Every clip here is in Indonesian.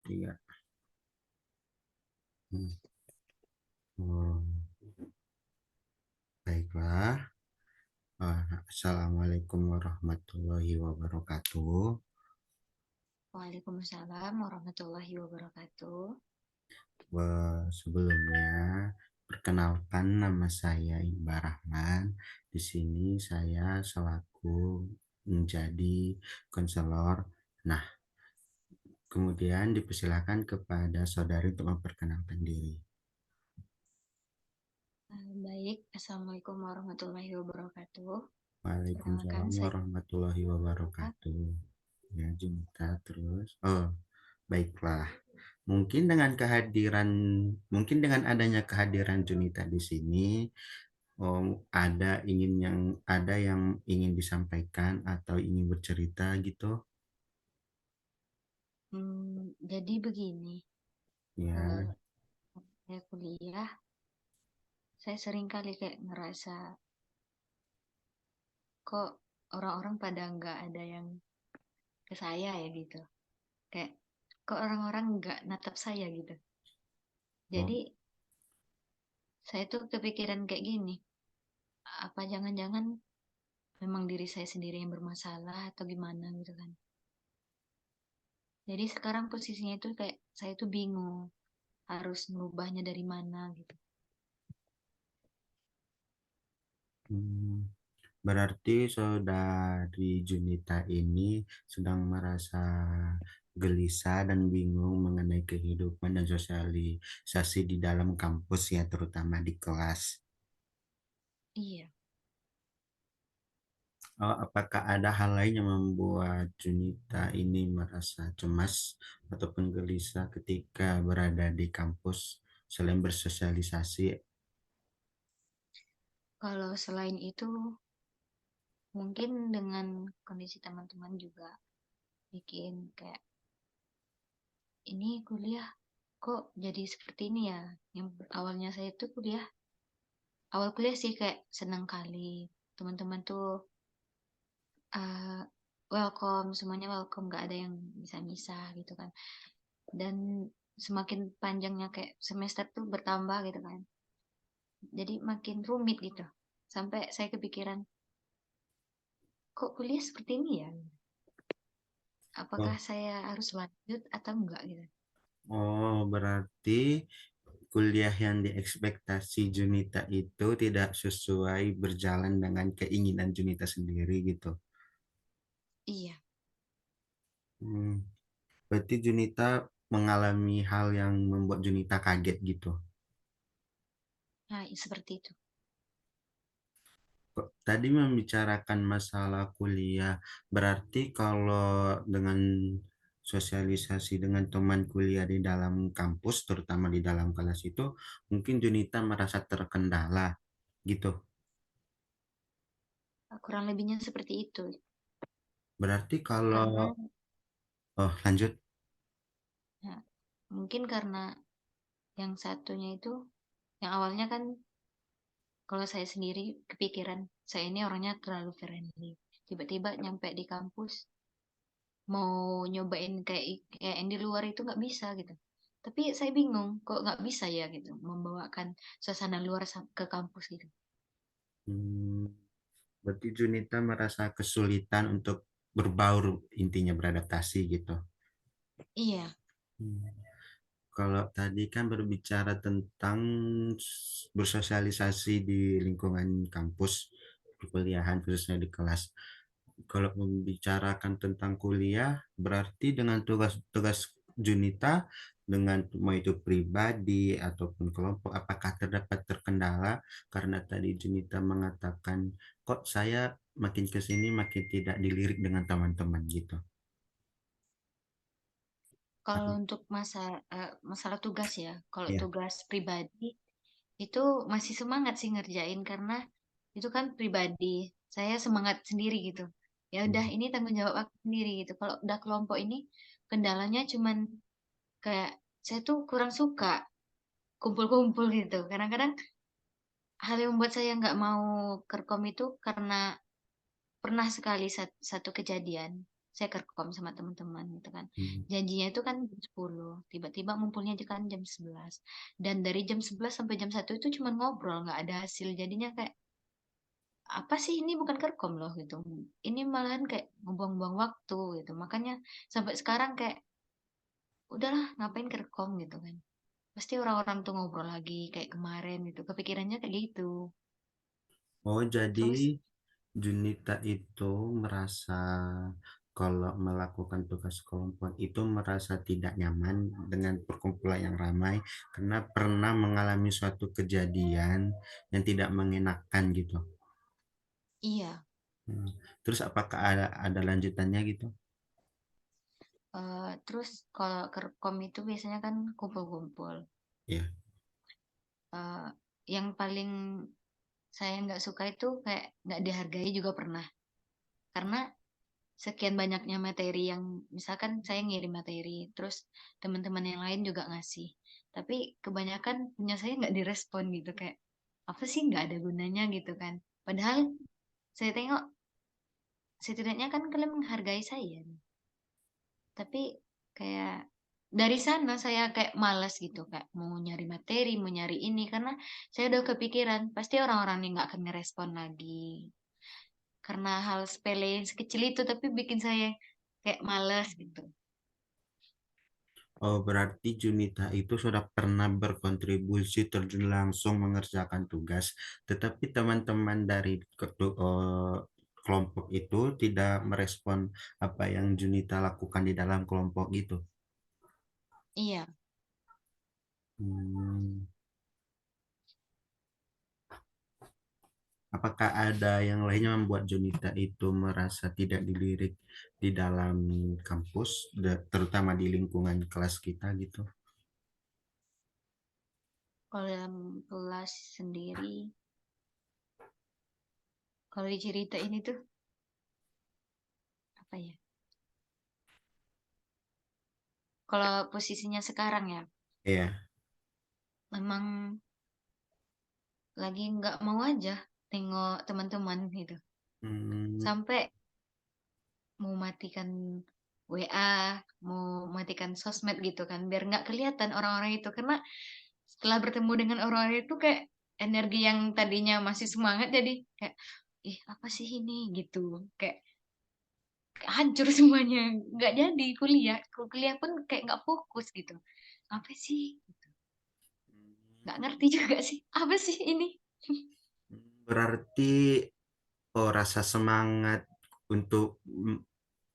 Iya. Hmm. Oh, baiklah. Assalamualaikum warahmatullahi wabarakatuh. Waalaikumsalam warahmatullahi wabarakatuh. Sebelumnya, perkenalkan nama saya Iqbal Rahman. Di sini saya selaku menjadi konselor. Nah, kemudian dipersilakan kepada saudari untuk memperkenalkan diri. Baik, Assalamualaikum warahmatullahi wabarakatuh. Perkenalkan Waalaikumsalam saya. warahmatullahi wabarakatuh. Ya, Junita terus. Baiklah. Mungkin dengan kehadiran, mungkin dengan adanya kehadiran Junita di sini, ada yang ingin disampaikan atau ingin bercerita gitu. Jadi begini, Ya, eh, saya kuliah, saya sering kali kayak ngerasa kok orang-orang pada nggak ada yang ke saya ya gitu. Kayak kok orang-orang nggak natap saya gitu. oh, Jadi saya tuh kepikiran kayak gini, apa jangan-jangan memang diri saya sendiri yang bermasalah atau gimana gitu kan. Jadi sekarang posisinya itu kayak saya tuh bingung harus merubahnya dari mana gitu. hmm, berarti saudari Junita ini sedang merasa gelisah dan bingung mengenai kehidupan dan sosialisasi di dalam kampus ya, terutama di kelas. Iya. Apakah ada hal lain yang membuat Junita ini merasa cemas ataupun gelisah ketika berada di kampus selain bersosialisasi? Kalau selain itu, mungkin dengan kondisi teman-teman juga bikin kayak ini kuliah kok jadi seperti ini ya. Yang awalnya saya tuh awal kuliah sih kayak senang kali. Teman-teman tuh uh, welcome, semuanya welcome, nggak ada yang bisa-bisa gitu kan. Dan semakin panjangnya kayak semester tuh bertambah gitu kan. Jadi makin rumit gitu. Sampai saya kepikiran, kok kuliah seperti ini ya? Apakah Oh, saya harus lanjut atau enggak gitu. berarti kuliah yang diekspektasi Junita itu tidak sesuai berjalan dengan keinginan Junita sendiri gitu. Iya, Hmm, berarti Junita mengalami hal yang membuat Junita kaget gitu. nah seperti itu. Tadi membicarakan masalah kuliah, berarti kalau dengan sosialisasi dengan teman kuliah di dalam kampus, terutama di dalam kelas itu, mungkin Junita merasa terkendala gitu. Kurang lebihnya seperti itu. Berarti kalau, Karena lanjut. ya, mungkin karena yang satunya itu, yang awalnya kan kalau saya sendiri kepikiran, saya ini orangnya terlalu friendly. Tiba-tiba nyampe di kampus, mau nyobain kayak yang di luar itu nggak bisa gitu. Tapi saya bingung, kok nggak bisa ya gitu, membawakan suasana luar ke kampus gitu. Hmm, berarti Junita merasa kesulitan untuk berbaur, intinya beradaptasi gitu. Iya, Hmm. Kalau tadi kan berbicara tentang bersosialisasi di lingkungan kampus, perkuliahan khususnya di kelas. Kalau membicarakan tentang kuliah, berarti dengan tugas-tugas Junita dengan mau itu pribadi ataupun kelompok, apakah terdapat terkendala karena tadi Junita mengatakan kok saya makin ke sini makin tidak dilirik dengan teman-teman gitu. kalau Karena untuk masalah tugas ya, kalau ya, tugas pribadi itu masih semangat sih ngerjain karena itu kan pribadi. Saya semangat sendiri gitu. Ya udah ini tanggung jawab aku sendiri gitu. Kalau udah kelompok ini kendalanya cuman kayak saya tuh kurang suka kumpul-kumpul gitu. Kadang-kadang hal yang membuat saya nggak mau kerkom itu karena pernah sekali satu kejadian. saya kerkom sama teman-teman gitu kan. Hmm. Janjinya itu kan jam 10, tiba-tiba ngumpulnya aja kan jam 11. Dan dari jam 11 sampai jam 1 itu cuma ngobrol, nggak ada hasil. Jadinya kayak, apa sih ini bukan kerkom loh gitu. Ini malahan kayak ngebuang-buang waktu gitu. Makanya sampai sekarang kayak, udahlah ngapain kerkom gitu kan. Pasti orang-orang tuh ngobrol lagi kayak kemarin gitu. Kepikirannya kayak gitu. Oh, jadi Terus, Junita itu merasa kalau melakukan tugas kelompok itu merasa tidak nyaman dengan perkumpulan yang ramai karena pernah mengalami suatu kejadian yang tidak mengenakan gitu. iya. Hmm. Terus apakah ada lanjutannya gitu? Terus kalau kerkom itu biasanya kan kumpul-kumpul. Ya. Eh, yang paling saya nggak suka itu kayak nggak dihargai juga pernah. Karena sekian banyaknya materi yang misalkan saya ngirim materi, terus teman-teman yang lain juga ngasih. Tapi kebanyakan punya saya nggak direspon gitu kayak apa sih nggak ada gunanya gitu kan. Padahal saya tengok setidaknya kan kalian menghargai saya. Tapi kayak dari sana saya kayak malas gitu kayak mau nyari materi mau nyari ini karena saya udah kepikiran pasti orang-orang ini nggak akan ngerespon lagi karena hal sepele yang sekecil itu tapi bikin saya kayak malas gitu. Oh, berarti Junita itu sudah pernah berkontribusi terjun langsung mengerjakan tugas, tetapi teman-teman dari kelompok itu tidak merespon apa yang Junita lakukan di dalam kelompok gitu. Iya, Hmm. Apakah ada yang lainnya membuat Junita itu merasa tidak dilirik di dalam kampus, terutama di lingkungan kelas kita gitu? kalau dalam kelas sendiri kalau diceritain itu apa ya, kalau posisinya sekarang ya Iya. memang lagi nggak mau aja tengok teman-teman gitu Hmm. sampai mau matikan WA, mau matikan sosmed gitu kan, biar nggak kelihatan orang-orang itu. Karena setelah bertemu dengan orang-orang itu kayak energi yang tadinya masih semangat jadi kayak, ih apa sih ini gitu. Kayak hancur semuanya. Nggak jadi kuliah. Kuliah pun kayak nggak fokus gitu. Apa sih? Nggak ngerti juga sih. Apa sih ini? Berarti rasa semangat untuk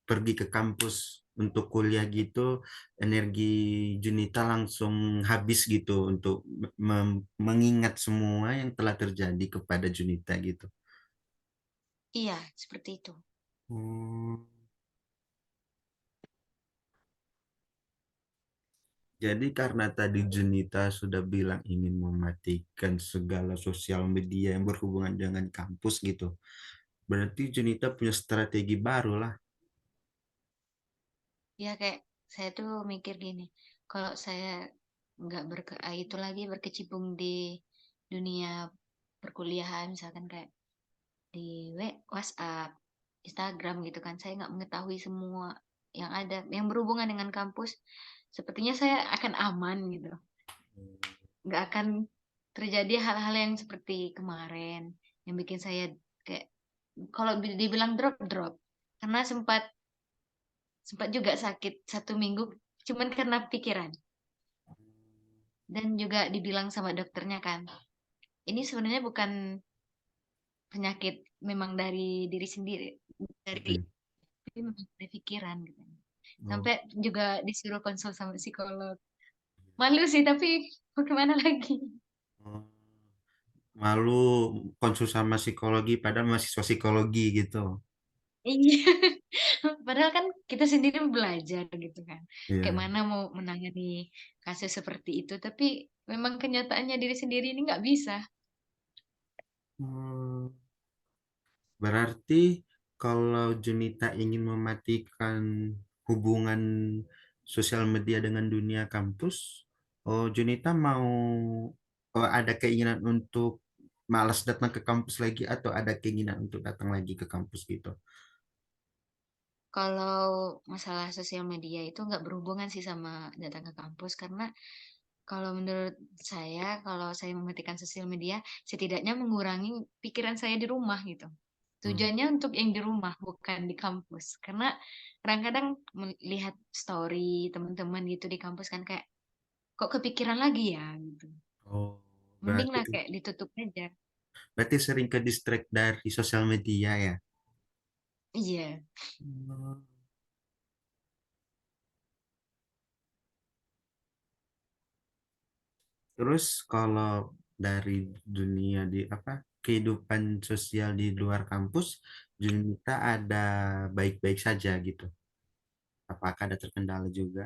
pergi ke kampus untuk kuliah gitu, energi Junita langsung habis gitu untuk mengingat semua yang telah terjadi kepada Junita gitu. Iya, seperti itu. Hmm. Jadi karena tadi Junita sudah bilang ingin mematikan segala sosial media yang berhubungan dengan kampus gitu. Berarti Junita punya strategi baru lah. Ya kayak saya tuh mikir gini, kalau saya nggak itu lagi berkecimpung di dunia perkuliahan, misalkan kayak di WhatsApp, Instagram gitu kan, saya nggak mengetahui semua yang ada yang berhubungan dengan kampus, sepertinya saya akan aman gitu, nggak akan terjadi hal-hal yang seperti kemarin yang bikin saya kayak kalau dibilang drop drop karena sempat sempat juga sakit 1 minggu cuman karena pikiran dan juga dibilang sama dokternya kan ini sebenarnya bukan penyakit memang dari diri sendiri dari Oke. tapi memang dari pikiran gitu Oh, sampai juga disuruh konsul sama psikolog malu sih tapi mau kemana lagi. oh. Malu konsul sama psikologi padahal mahasiswa psikologi gitu. Iya, padahal kan kita sendiri belajar gitu kan kayak Iya. mana mau menangani kasus seperti itu tapi memang kenyataannya diri sendiri ini nggak bisa. Hmm. Berarti kalau Junita ingin mematikan hubungan sosial media dengan dunia kampus, oh Junita mau ada keinginan untuk malas datang ke kampus lagi atau ada keinginan untuk datang lagi ke kampus gitu? Kalau masalah sosial media itu nggak berhubungan sih sama datang ke kampus, karena kalau menurut saya, kalau saya mematikan sosial media, setidaknya mengurangi pikiran saya di rumah gitu. Hmm. Tujuannya untuk yang di rumah, bukan di kampus. Karena kadang-kadang melihat story teman-teman gitu di kampus kan kayak, kok kepikiran lagi ya gitu. Oh, Mending berarti lah kayak ditutup aja. berarti sering ke distract dari sosial media ya. Iya. Hmm. Terus kalau dari dunia di apa kehidupan sosial di luar kampus, Junita ada baik-baik saja gitu. Apakah ada terkendala juga?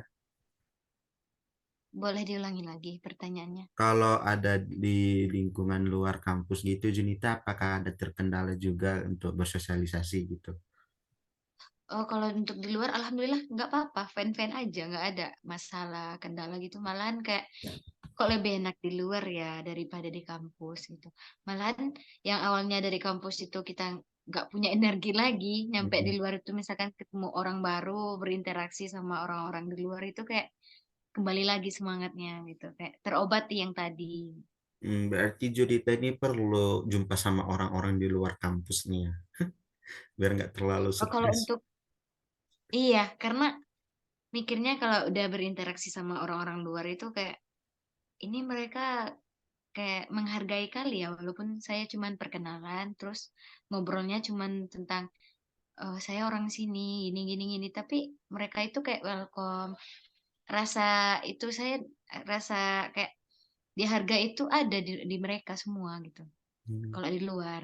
Boleh diulangi lagi pertanyaannya? Kalau ada di lingkungan luar kampus gitu, Junita, apakah ada terkendala juga untuk bersosialisasi gitu? Oh, kalau untuk di luar alhamdulillah nggak apa-apa, fan-fan aja, nggak ada masalah, kendala gitu. Malahan kayak kok lebih enak di luar ya daripada di kampus gitu. Malahan yang awalnya dari kampus itu kita nggak punya energi lagi, nyampe di Mm-mm. luar itu misalkan ketemu orang baru, berinteraksi sama orang-orang di luar itu kayak kembali lagi semangatnya gitu, kayak terobati yang tadi. Berarti Junita ini perlu jumpa sama orang-orang di luar kampus nih ya, biar nggak terlalu Oh, kalau stres. untuk iya, karena mikirnya kalau udah berinteraksi sama orang-orang luar itu kayak ini mereka kayak menghargai kali ya walaupun saya cuman perkenalan terus ngobrolnya cuman tentang saya orang sini gini gini gini tapi mereka itu kayak welcome, rasa itu saya rasa kayak dihargai itu ada di mereka semua gitu Hmm. kalau di luar.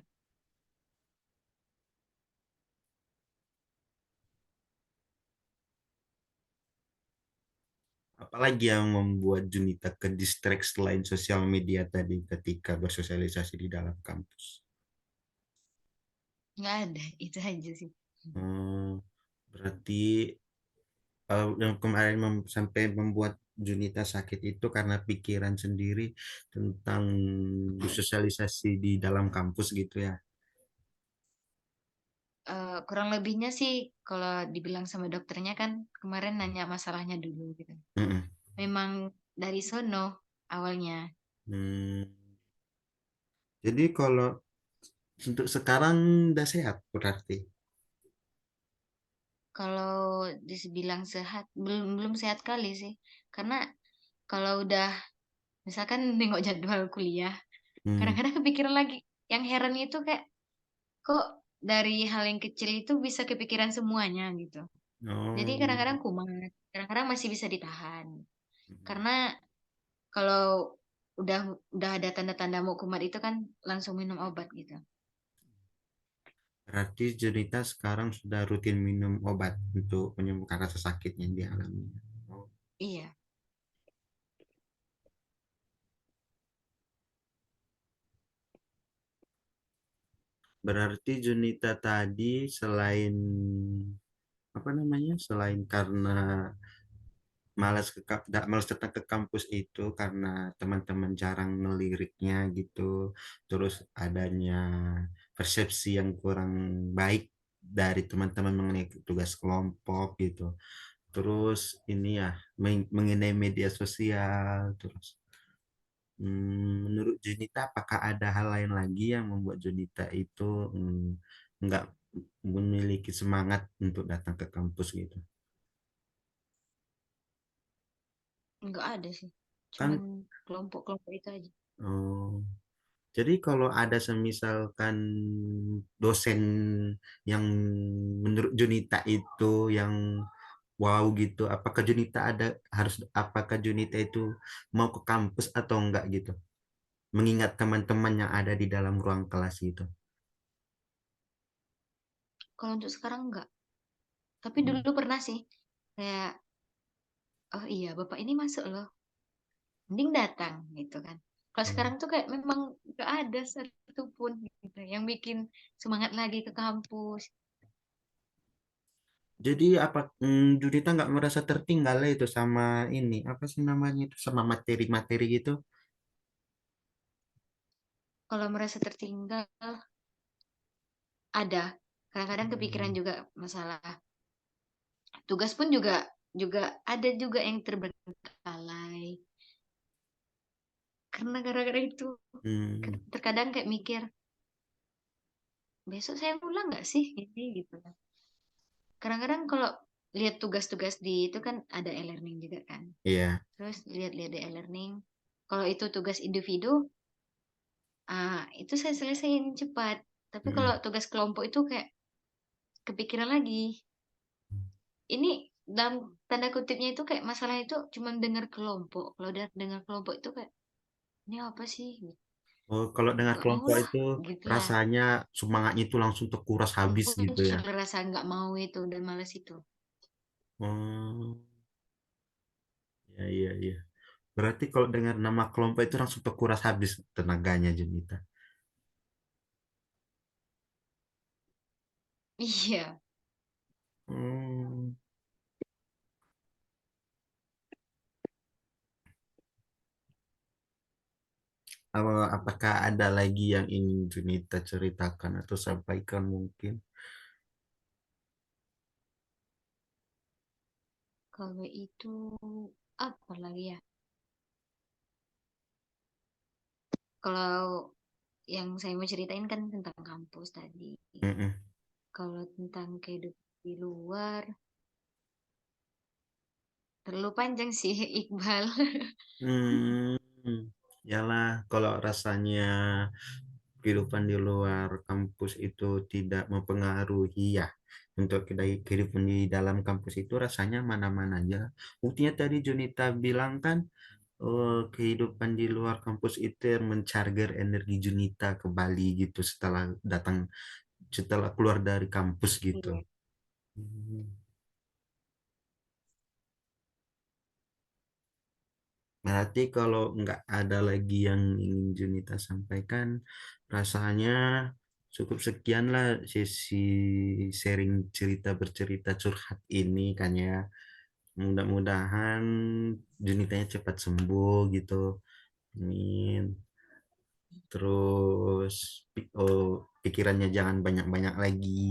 Apalagi yang membuat Junita ke distract selain sosial media tadi ketika bersosialisasi di dalam kampus? Nggak ada itu aja sih. Hmm, berarti yang kemarin sampai membuat Junita sakit itu karena pikiran sendiri tentang bersosialisasi di dalam kampus gitu ya. Kurang lebihnya sih kalau dibilang sama dokternya kan kemarin nanya masalahnya dulu gitu, Mm-mm. memang dari sono awalnya. Hmm, jadi kalau untuk sekarang udah sehat berarti. Kalau dibilang sehat, belum belum sehat kali sih. Karena kalau udah misalkan nengok jadwal kuliah, Hmm. kadang-kadang kepikiran lagi. Yang heran itu kayak kok dari hal yang kecil itu bisa kepikiran semuanya gitu. Jadi Oh. kadang-kadang kumat, kadang-kadang masih bisa ditahan. Karena kalau udah ada tanda-tanda mau kumat itu kan langsung minum obat gitu. Berarti Junita sekarang sudah rutin minum obat untuk menyembuhkan rasa sakit yang dialami. Oh. Iya. Berarti Junita tadi selain apa namanya? Selain karena malas datang ke kampus itu karena teman-teman jarang ngeliriknya gitu. Terus adanya persepsi yang kurang baik dari teman-teman mengenai tugas kelompok gitu. Terus ini ya mengenai media sosial terus. Menurut Junita, apakah ada hal lain lagi yang membuat Junita itu nggak memiliki semangat untuk datang ke kampus gitu? Nggak ada sih. Cuman Kan, kelompok-kelompok itu aja. oh, jadi kalau ada semisalkan dosen yang menurut Junita itu yang wow gitu, apakah Junita itu mau ke kampus atau enggak gitu? Mengingat teman-teman yang ada di dalam ruang kelas gitu. Kalau untuk sekarang nggak. Tapi dulu pernah sih. Kayak, oh iya, bapak ini masuk loh. Mending datang gitu kan. Kalau sekarang tuh kayak memang nggak ada satu pun gitu yang bikin semangat lagi ke kampus. Jadi apa Judita nggak merasa tertinggal ya itu sama ini apa sih namanya itu sama materi-materi gitu? Kalau merasa tertinggal, ada. Kadang-kadang kepikiran Hmm. juga masalah. Tugas pun juga juga ada juga yang terbengkalai. Karena gara-gara itu Hmm, terkadang kayak mikir, besok saya ulang nggak sih ini gitu kan. Kadang-kadang kalau lihat tugas-tugas di itu kan ada e-learning juga kan. iya. Terus lihat-lihat di e-learning, kalau itu tugas individu, itu saya selesaiin cepat. Tapi kalau Mm-mm. tugas kelompok itu kayak kepikiran lagi. Ini dalam tanda kutipnya itu kayak masalah itu cuma dengar kelompok. Kalau udah dengar kelompok itu kayak ini apa sih? Oh, kalau dengar Nggak mau kelompok lah, itu gitulah. rasanya semangatnya itu langsung terkuras habis gitu ya. Muncul rasa nggak mau itu dan males itu. Oh, iya, iya, iya. Berarti kalau dengar nama kelompok itu langsung terkuras habis tenaganya, Junita. Iya, Hmm. Apakah ada lagi yang ingin Junita ceritakan atau sampaikan mungkin? kalau itu apa lagi ya? Kalau yang saya mau ceritain kan tentang kampus tadi. Mm-mm. Kalau tentang kehidupan di luar, terlalu panjang sih, Iqbal. Hmm, yalah, kalau rasanya kehidupan di luar kampus itu tidak mempengaruhi ya untuk kehidupan di dalam kampus itu rasanya mana-mana aja. Buktinya tadi Junita bilang kan kehidupan di luar kampus itu yang men-charger energi Junita ke Bali gitu setelah keluar dari kampus gitu. Iya. Hmm. Berarti kalau nggak ada lagi yang ingin Junita sampaikan, rasanya cukup sekian lah sesi sharing cerita bercerita curhat ini kan ya. Mudah-mudahan Junitanya cepat sembuh gitu. Amin. Terus pikirannya jangan banyak-banyak lagi.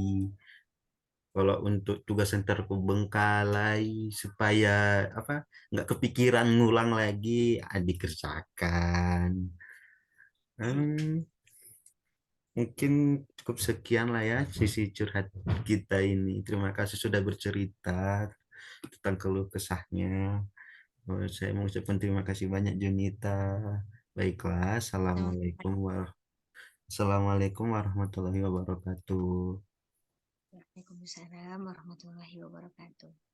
Kalau untuk tugas yang terbengkalai supaya apa nggak kepikiran ngulang lagi, dikerjakan. Hmm, mungkin cukup sekian lah ya sisi curhat kita ini. Terima kasih sudah bercerita tentang keluh kesahnya. Saya mengucapkan terima kasih banyak Junita. Baiklah, Assalamualaikum warahmatullahi wabarakatuh. Waalaikumsalam warahmatullahi wabarakatuh.